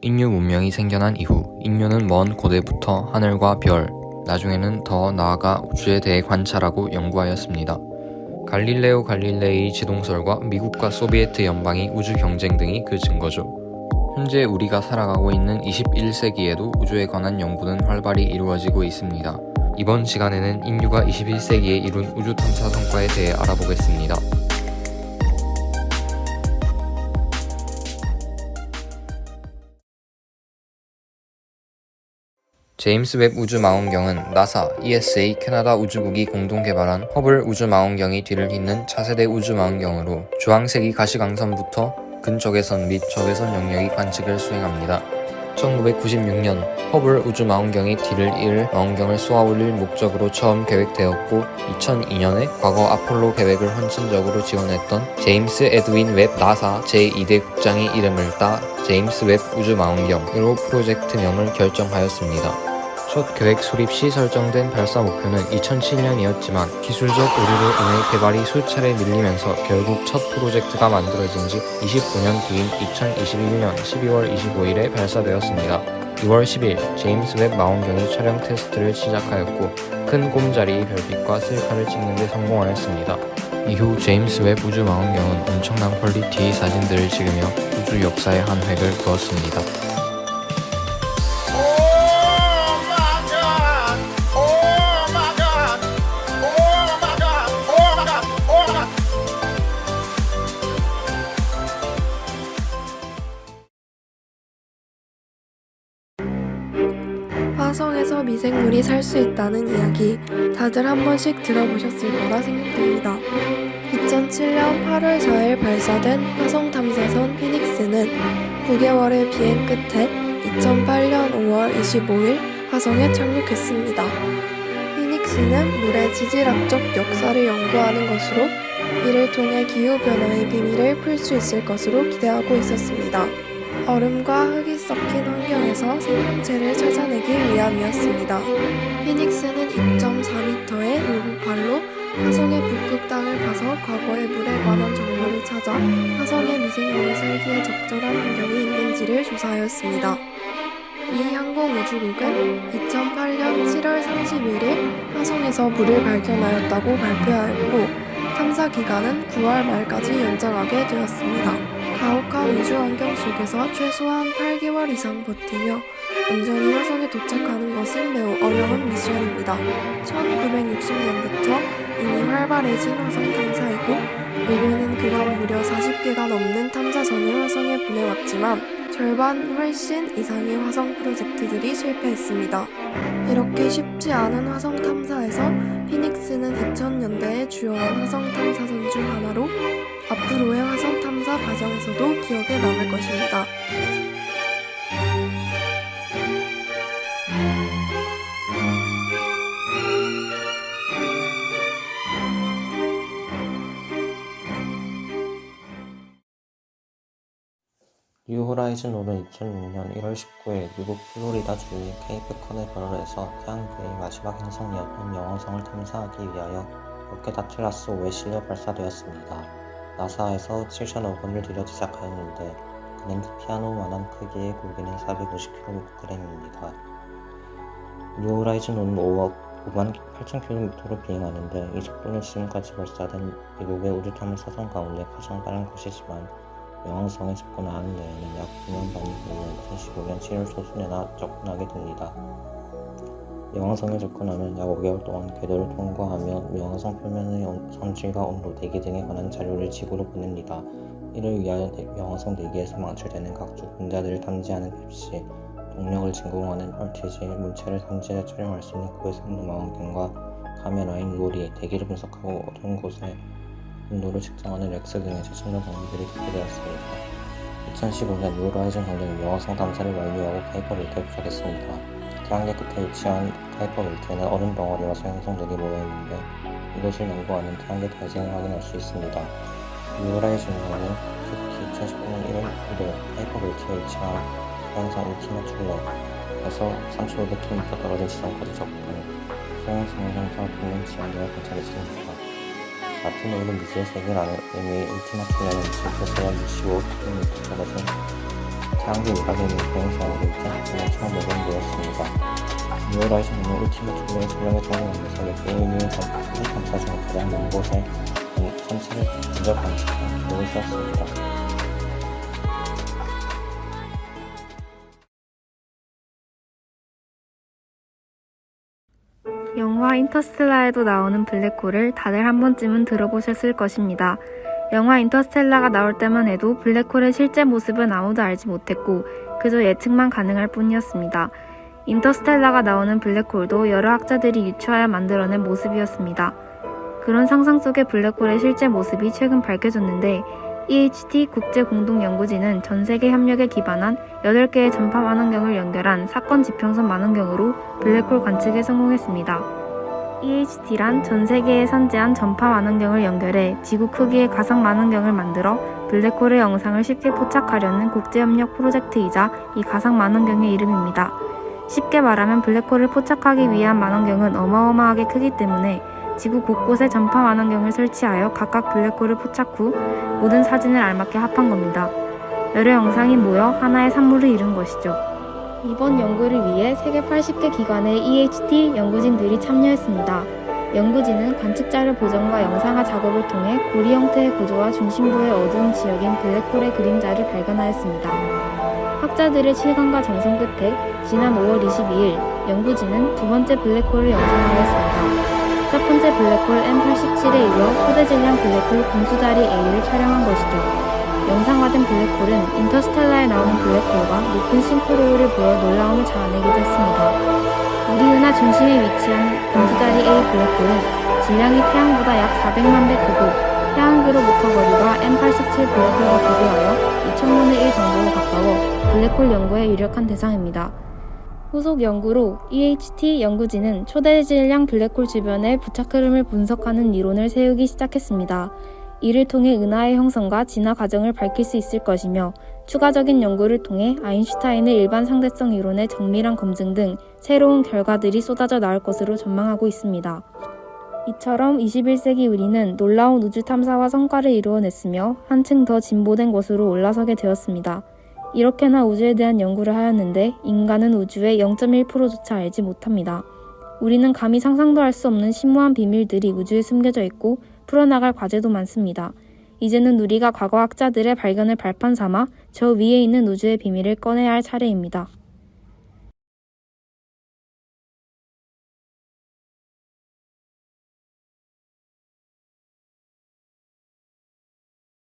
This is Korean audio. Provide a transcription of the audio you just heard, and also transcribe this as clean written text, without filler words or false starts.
인류 문명이 생겨난 이후 인류는 먼 고대부터 하늘과 별, 나중에는 더 나아가 우주에 대해 관찰하고 연구하였습니다. 갈릴레오 갈릴레이의 지동설과 미국과 소비에트 연방의 우주 경쟁 등이 그 증거죠. 현재 우리가 살아가고 있는 21세기에도 우주에 관한 연구는 활발히 이루어지고 있습니다. 이번 시간에는 인류가 21세기에 이룬 우주 탐사 성과에 대해 알아보겠습니다. 제임스 웹 우주망원경은 나사, ESA, 캐나다 우주국이 공동 개발한 허블 우주망원경이 뒤를 잇는 차세대 우주망원경으로 주황색이 가시광선부터 근적외선 및 적외선 영역의 관측을 수행합니다. 1996년 허블 우주망원경이 뒤를 이을 망원경을 쏘아올릴 목적으로 처음 계획되었고 2002년에 과거 아폴로 계획을 헌신적으로 지원했던 제임스 에드윈 웹 나사 제2대 국장의 이름을 따 제임스 웹 우주망원경으로 프로젝트명을 결정하였습니다. 첫 계획 수립 시 설정된 발사 목표는 2007년이었지만 기술적 오류로 인해 개발이 수차례 밀리면서 결국 첫 프로젝트가 만들어진 지 29년 뒤인 2021년 12월 25일에 발사되었습니다. 6월 10일 제임스 웹 망원경이 촬영 테스트를 시작하였고 큰 곰자리의 별빛과 셀카를 찍는 데 성공하였습니다. 이후 제임스 웹 우주망원경은 엄청난 퀄리티의 사진들을 찍으며 우주 역사의 한 획을 그었습니다. 화성에서 미생물이 살 수 있다는 이야기 다들 한 번씩 들어보셨을 거라 생각됩니다. 2007년 8월 4일 발사된 화성 탐사선 피닉스는 9개월의 비행 끝에 2008년 5월 25일 화성에 착륙했습니다. 피닉스는 물의 지질학적 역사를 연구하는 것으로 이를 통해 기후변화의 비밀을 풀 수 있을 것으로 기대하고 있었습니다. 얼음과 흙이 섞인 환경에서 생명체를 찾아내기 위함이었습니다. 피닉스는 2.4m의 요구팔로 화성의 북극 땅을 파서 과거의 물에 관한 정보를 찾아 화성의 미생물이 살기에 적절한 환경이 있는지를 조사하였습니다. 이 항공우주국은 2008년 7월 31일 화성에서 물을 발견하였다고 발표하였고 탐사 기간은 9월 말까지 연장하게 되었습니다. 가혹한 우주 환경 속에서 최소한 8개월 이상 버티며 온전히 화성에 도착하는 것은 매우 어려운 미션입니다. 1960년부터 이미 활발해진 화성 탐사이고 인류는 그간 무려 40개가 넘는 탐사선을 화성에 보내왔지만 절반 훨씬 이상의 화성 프로젝트들이 실패했습니다. 이렇게 쉽지 않은 화성 탐사에서 피닉스는 2000년대에 주요한 화성 탐사선 중 하나로 앞으로의 화성 탐사 과정에서도 기억에 남을 것입니다. 뉴 호라이즌호는 2006년 1월 19일 미국 플로리다주의 케이프 커네버럴에서 태양계의 마지막 행성이었던 영왕성을 탐사하기 위하여 로켓 아틀라스 5에 실려 발사되었습니다. 나사에서 7,500원을 들여 제작하였는데 그램 피아노만한 크기의 고기는 450kg입니다. 뉴 호라이즌호는 5만 8,000km로 비행하는데 이 속도는 지금까지 발사된 미국의 우주 탐사선 가운데 가장 빠른 것이지만 영왕성에 접근하는 데에는 약 9년 반이 걸려 2015년 7월 초순에나 접근하게 됩니다. 영왕성에 접근하면 약 5개월 동안 궤도를 통과하며 영왕성 표면의 성질과 온도, 대기 등에 관한 자료를 지구로 보냅니다. 이를 위하여 영왕성 대기에서 망출되는 각종 분자들을 탐지하는 펩시, 동력을 진공하는 RTG, 물체를 탐지해 촬영할 수 있는 고해상도 망원경과 카메라인 로리, 대기를 분석하고 어두운 곳에 온도를 측정하는 렉스 등의 최첨단 장비들이 개발되었습니다. 2015년 뉴 호라이즌호는 영왕성 탐사를 완료하고 카이퍼 벨트에 도착했습니다. 태양계 끝에 위치한 카이퍼 벨트에는 얼음 덩어리와 소행성들이 모여있는데 이것을 연구하는 태양계 대지를 확인할 수 있습니다. 뉴 호라이즌호는 특히 2019년 1월 1일 카이퍼 벨트에 위치한 소행성 울티마 툴레에서 3,500km 떨어진 지점까지 접근, 소행성의 형태와 평면 지형등을 관찰했습니다. 같은 오는 미지의 세계 안에 이미 울티마 툴레는 지구에서 약 65km 떨어진 태양계 일각의 비행성으로 2010년 처음 예정되었습니다. 뉴호라이즌은 울티메트 레이스 블랙의 동행 연구석의 게임을 우주 탐사 중 가장 먼 곳에 전체를 직접 관측한 기록을 세웠습니다. 영화 인터스텔라에도 나오는 블랙홀을 다들 한 번쯤은 들어보셨을 것입니다. 영화 인터스텔라가 나올 때만 해도 블랙홀의 실제 모습은 아무도 알지 못했고 그저 예측만 가능할 뿐이었습니다. 인터스텔라가 나오는 블랙홀도 여러 학자들이 유추하여 만들어낸 모습이었습니다. 그런 상상 속의 블랙홀의 실제 모습이 최근 밝혀졌는데 EHT 국제공동연구진은 전세계 협력에 기반한 8개의 전파 망원경을 연결한 사건 지평선 망원경으로 블랙홀 관측에 성공했습니다. EHT란 전세계에 선재한 전파 망원경을 연결해 지구 크기의 가상 망원경을 만들어 블랙홀의 영상을 쉽게 포착하려는 국제협력 프로젝트이자 이 가상 망원경의 이름입니다. 쉽게 말하면 블랙홀을 포착하기 위한 망원경은 어마어마하게 크기 때문에 지구 곳곳에 전파 망원경을 설치하여 각각 블랙홀을 포착 후 모든 사진을 알맞게 합한 겁니다. 여러 영상이 모여 하나의 산물을 이룬 것이죠. 이번 연구를 위해 세계 80개 기관의 EHT 연구진들이 참여했습니다. 연구진은 관측자료 보정과 영상화 작업을 통해 고리 형태의 구조와 중심부의 어두운 지역인 블랙홀의 그림자를 발견하였습니다. 학자들의 실감과 정성 끝에 지난 5월 22일 연구진은 두 번째 블랙홀을 영상화했습니다. 첫 번째 블랙홀 M87에 이어 초대질량 블랙홀 분수자리 A를 촬영한 것이죠. 영상화된 블랙홀은 인터스텔라에 나오는 블랙홀과 높은 싱크로율을 보여 놀라움을 자아내기도 했습니다. 우리 은하 중심에 위치한 분수자리 A 블랙홀은 질량이 태양보다 약 400만 배 크고 태양계로부터 거리가 M87 블랙홀과 비교하여 2000분의 1 정도로 가까워 블랙홀 연구에 유력한 대상입니다. 후속 연구로 EHT 연구진은 초대질량 블랙홀 주변의 부착 흐름을 분석하는 이론을 세우기 시작했습니다. 이를 통해 은하의 형성과 진화 과정을 밝힐 수 있을 것이며 추가적인 연구를 통해 아인슈타인의 일반 상대성 이론의 정밀한 검증 등 새로운 결과들이 쏟아져 나올 것으로 전망하고 있습니다. 이처럼 21세기 우리는 놀라운 우주 탐사와 성과를 이루어냈으며 한층 더 진보된 곳으로 올라서게 되었습니다. 이렇게나 우주에 대한 연구를 하였는데 인간은 우주의 0.1%조차 알지 못합니다. 우리는 감히 상상도 할 수 없는 심오한 비밀들이 우주에 숨겨져 있고 풀어나갈 과제도 많습니다. 이제는 우리가 과거 학자들의 발견을 발판 삼아 저 위에 있는 우주의 비밀을 꺼내야 할 차례입니다.